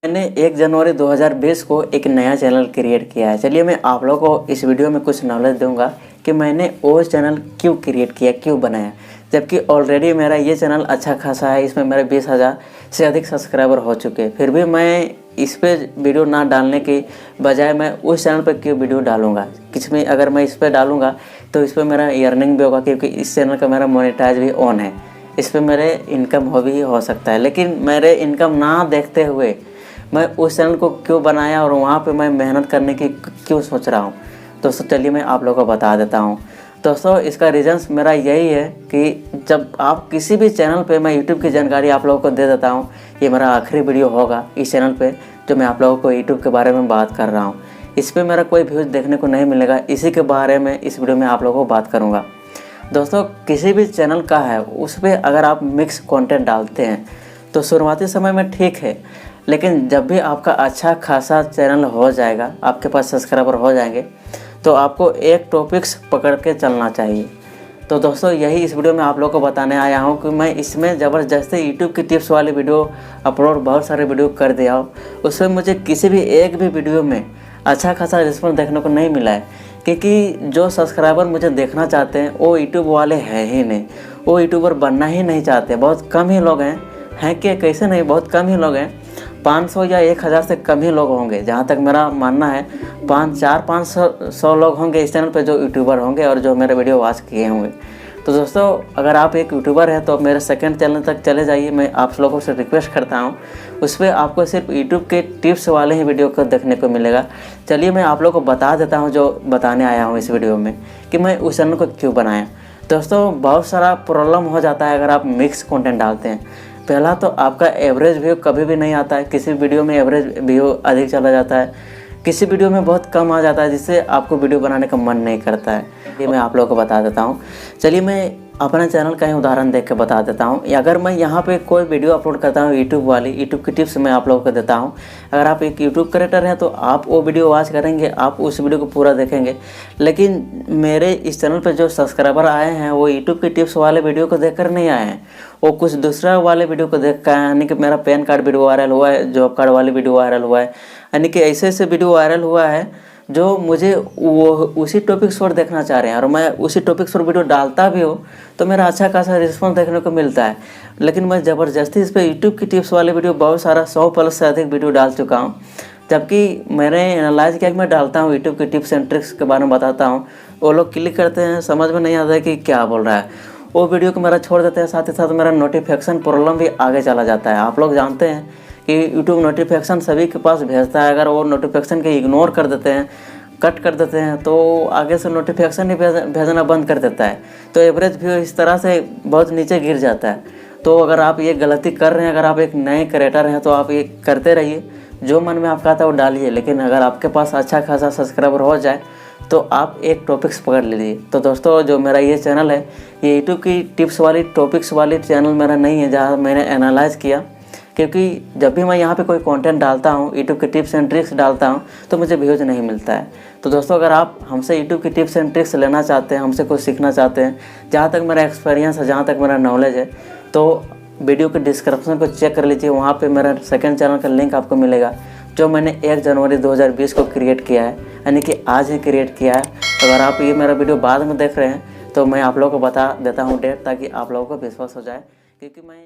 मैंने 1 जनवरी 2020 को एक नया चैनल क्रिएट किया है। चलिए मैं आप लोगों को इस वीडियो में कुछ नॉलेज दूंगा कि मैंने वो चैनल क्यों क्रिएट किया, क्यों बनाया, जबकि ऑलरेडी मेरा ये चैनल अच्छा खासा है। इसमें मेरे 20,000 से अधिक सब्सक्राइबर हो चुके हैं। फिर भी मैं इस पर वीडियो ना डालने के बजाय मैं उस चैनल पर क्यों वीडियो डालूँगा। किस में अगर मैं इस पर डालूँगा तो इस पर मेरा अर्निंग भी होगा, क्योंकि इस चैनल का मेरा मोनेटाइज भी ऑन है। इस पर मेरे इनकम हो सकता है। लेकिन मेरे इनकम ना देखते हुए मैं उस चैनल को क्यों बनाया और वहाँ पे मैं मेहनत करने की क्यों सोच रहा हूँ। दोस्तों चलिए मैं आप लोगों को बता देता हूँ। दोस्तों इसका रीज़न्स मेरा यही है कि जब आप किसी भी चैनल पे, मैं यूट्यूब की जानकारी आप लोगों को दे देता हूँ। ये मेरा आखिरी वीडियो होगा इस चैनल पे जो मैं आप लोगों को यूट्यूब के बारे में बात कर रहा हूँ। इस पर मेरा कोई व्यूज़ देखने को नहीं मिलेगा। इसी के बारे में इस वीडियो में आप लोगों को बात करूँगा। दोस्तों किसी भी चैनल का है उस पर अगर आप मिक्स कंटेंट डालते हैं तो शुरुआती समय में ठीक है, लेकिन जब भी आपका अच्छा खासा चैनल हो जाएगा, आपके पास सब्सक्राइबर हो जाएंगे, तो आपको एक टॉपिक्स पकड़ के चलना चाहिए। तो दोस्तों यही इस वीडियो में आप लोगों को बताने आया हूँ कि मैं इसमें ज़बरदस्ती यूट्यूब की टिप्स वाली वीडियो अपलोड बहुत सारे वीडियो कर दिया हूँ। उसमें मुझे किसी भी एक भी वीडियो में अच्छा खासा रिस्पॉन्स देखने को नहीं मिला है, क्योंकि जो सब्सक्राइबर मुझे देखना चाहते हैं वो यूट्यूब वाले हैं ही नहीं। वो यूट्यूबर बनना ही नहीं चाहते। बहुत कम ही लोग हैं कि कैसे नहीं, बहुत कम ही लोग हैं। 500 या 1000 से कम ही लोग होंगे, जहाँ तक मेरा मानना है। 500 लोग होंगे इस चैनल पे जो यूट्यूबर होंगे और जो मेरे वीडियो वॉच किए होंगे। तो दोस्तों अगर आप एक यूट्यूबर हैं तो मेरे सेकंड चैनल तक चले जाइए। मैं आप लोगों से रिक्वेस्ट करता हूँ, उस पर आपको सिर्फ यूट्यूब के टिप्स वाले ही वीडियो को देखने को मिलेगा। चलिए मैं आप लोगों को बता देता हूँ जो बताने आया हूँ इस वीडियो में कि मैं उस चैनल को क्यों बनाया। दोस्तों बहुत सारा प्रॉब्लम हो जाता है अगर आप मिक्स कंटेंट डालते हैं। पहला तो आपका एवरेज व्यू कभी भी नहीं आता है। किसी वीडियो में एवरेज व्यू अधिक चला जाता है, किसी वीडियो में बहुत कम आ जाता है, जिससे आपको वीडियो बनाने का मन नहीं करता है। ये मैं आप लोगों को बता देता हूँ। चलिए मैं अपने चैनल का ही उदाहरण देख के बता देता हूँ। अगर मैं यहाँ पे कोई वीडियो अपलोड करता हूँ यूट्यूब की टिप्स मैं आप लोगों को देता हूँ। अगर आप एक यूट्यूब क्रिएटर हैं तो आप वो वीडियो वॉच करेंगे, आप उस वीडियो को पूरा देखेंगे। लेकिन मेरे इस चैनल पे जो सब्सक्राइबर आए हैं वो यूट्यूब की टिप्स वाले वीडियो को देख कर नहीं आए हैं, वो कुछ दूसरा वाले वीडियो को देख कर, यानी कि मेरा पैन कार्ड वीडियो वायरल हुआ है, जॉब कार्ड वाली वीडियो वायरल हुआ है, यानी कि ऐसे ऐसे वीडियो वायरल हुआ है जो मुझे वो उसी टॉपिक्स पर देखना चाह रहे हैं। और मैं उसी टॉपिक्स पर वीडियो डालता भी हूँ तो मेरा अच्छा खासा रिस्पॉन्स देखने को मिलता है। लेकिन मैं ज़बरदस्ती इस पर यूट्यूब की टिप्स वाले वीडियो बहुत सारा 100+ से अधिक वीडियो डाल चुका हूँ। जबकि मैंने एनालाइज किया कि मैं डालता हूँ यूट्यूब की टिप्स एंड ट्रिक्स के बारे में बताता हूँ, वो लोग क्लिक करते हैं, समझ में नहीं आता है कि क्या बोल रहा है, वो वीडियो को मेरा छोड़ देते हैं। साथ ही साथ मेरा नोटिफिकेशन प्रॉब्लम भी आगे चला जाता है। आप लोग जानते हैं कि यूट्यूब नोटिफिकेशन सभी के पास भेजता है। अगर वो नोटिफिकेशन के इग्नोर कर देते हैं, कट कर देते हैं, तो आगे से नोटिफिकेशन ही भेजना बंद कर देता है। तो एवरेज व्यू इस तरह से बहुत नीचे गिर जाता है। तो अगर आप ये गलती कर रहे हैं, अगर आप एक नए क्रिएटर हैं तो आप ये करते रहिए, जो मन में आपका आता है वो डालिए। लेकिन अगर आपके पास अच्छा खासा सब्सक्राइबर हो जाए तो आप एक टॉपिक्स पकड़ लीजिए। तो दोस्तों जो मेरा ये चैनल है ये यूट्यूब की टिप्स वाली टॉपिक्स वाली चैनल मेरा नहीं है, जहाँ मैंने एनालाइज किया। क्योंकि जब भी मैं यहाँ पे कोई कंटेंट डालता हूँ, यूट्यूब के टिप्स एंड ट्रिक्स डालता हूँ, तो मुझे व्यूज़ नहीं मिलता है। तो दोस्तों अगर आप हमसे यूट्यूब की टिप्स एंड ट्रिक्स लेना चाहते हैं, हमसे कुछ सीखना चाहते हैं, जहाँ तक मेरा एक्सपीरियंस है, जहाँ तक मेरा नॉलेज है, तो वीडियो के डिस्क्रिप्शन को चेक कर लीजिए। वहाँ पे मेरा सेकंड चैनल का लिंक आपको मिलेगा जो मैंने 1 जनवरी 2020 को क्रिएट किया है, यानी कि आज ही क्रिएट किया है। अगर आप ये मेरा वीडियो बाद में देख रहे हैं तो मैं आप लोगों को बता देता हूँ डेट, ताकि आप लोगों को विश्वास हो जाए। क्योंकि मैं